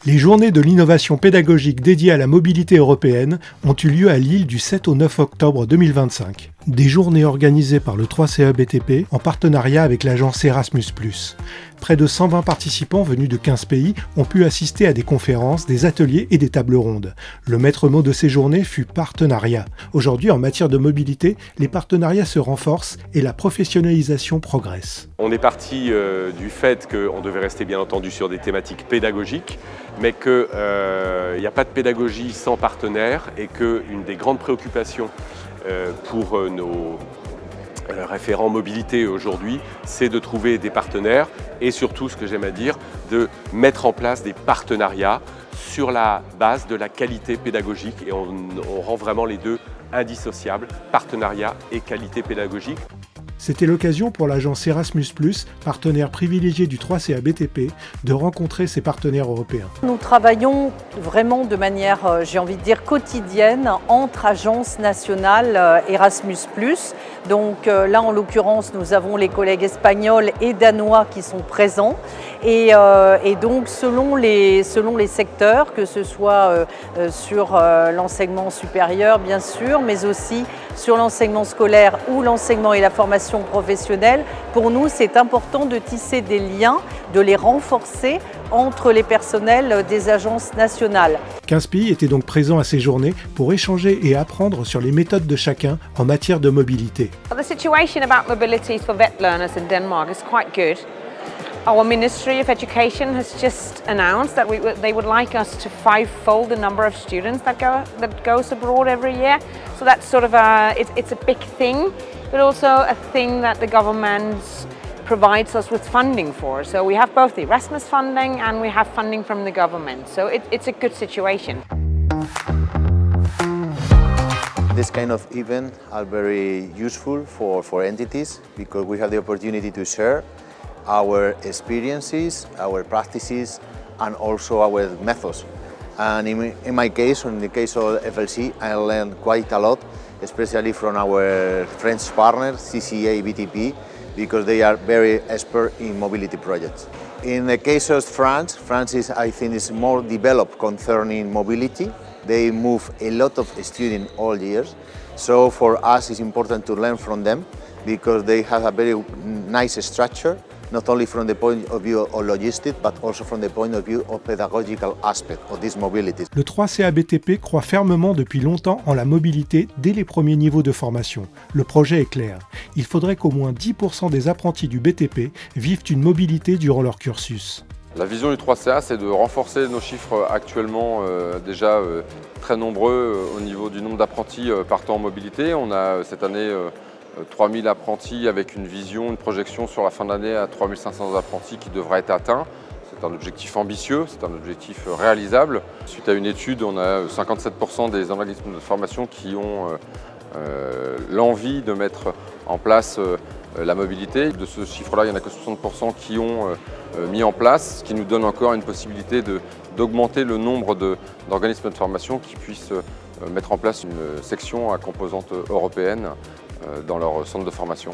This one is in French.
Les journées de l'innovation pédagogique dédiées à la mobilité européenne ont eu lieu à Lille du 7 au 9 octobre 2025. Des journées organisées par le 3CA BTP en partenariat avec l'agence Erasmus+. Près de 120 participants venus de 15 pays ont pu assister à des conférences, des ateliers et des tables rondes. Le maître mot de ces journées fut partenariat. Aujourd'hui, en matière de mobilité, les partenariats se renforcent et la professionnalisation progresse. On est parti du fait qu'on devait rester bien entendu sur des thématiques pédagogiques, mais qu'il n'y a pas de pédagogie sans partenaire et qu'une des grandes préoccupations pour nos référents mobilité aujourd'hui, c'est de trouver des partenaires et surtout, ce que j'aime à dire, de mettre en place des partenariats sur la base de la qualité pédagogique et on rend vraiment les deux indissociables, partenariat et qualité pédagogique. C'était l'occasion pour l'agence Erasmus+, partenaire privilégié du 3CA BTP, de rencontrer ses partenaires européens. Nous travaillons vraiment de manière, j'ai envie de dire, quotidienne entre agences nationales Erasmus+. Donc là, en l'occurrence, nous avons les collègues espagnols et danois qui sont présents. Et donc, selon les secteurs, que ce soit sur l'enseignement supérieur, bien sûr, mais aussi sur l'enseignement scolaire ou l'enseignement et la formation professionnelle, pour nous, c'est important de tisser des liens, de les renforcer entre les personnels des agences nationales. 15 pays étaient donc présents à ces journées pour échanger et apprendre sur les méthodes de chacun en matière de mobilité. The situation about mobility for vet learners in Denmark is quite good. Our Ministry of Education has just announced that they would like us to five-fold the number of students that goes abroad every year. So that's sort of it's a big thing, but also a thing that the government provides us with funding for. So we have both the Erasmus funding and we have funding from the government. So it's a good situation. This kind of events are very useful for entities because we have the opportunity to share our experiences, our practices, and also our methods. And in my case, or in the case of FLC, I learned quite a lot, especially from our French partners, CCA BTP, because they are very expert in mobility projects. In the case of France is, I think, is more developed concerning mobility. They move a lot of students all years. So for us, it's important to learn from them because they have a very nice structure, not only from the point of view of logistics, but also from the point of view of pedagogical aspect of this mobility. Le 3CA BTP croit fermement depuis longtemps en la mobilité dès les premiers niveaux de formation. Le projet est clair. Il faudrait qu'au moins 10% des apprentis du BTP vivent une mobilité durant leur cursus. La vision du 3CA, c'est de renforcer nos chiffres actuellement déjà très nombreux au niveau du nombre d'apprentis partant en mobilité. On a cette année 3000 apprentis avec une vision, une projection sur la fin de l'année à 3500 apprentis qui devraient être atteints. C'est un objectif ambitieux, c'est un objectif réalisable. Suite à une étude, on a 57% des organismes de formation qui ont l'envie de mettre en place la mobilité. De ce chiffre-là, il n'y en a que 60% qui ont mis en place, ce qui nous donne encore une possibilité d'augmenter le nombre d'organismes de formation qui puissent mettre en place une section à composante européenne dans leur centre de formation.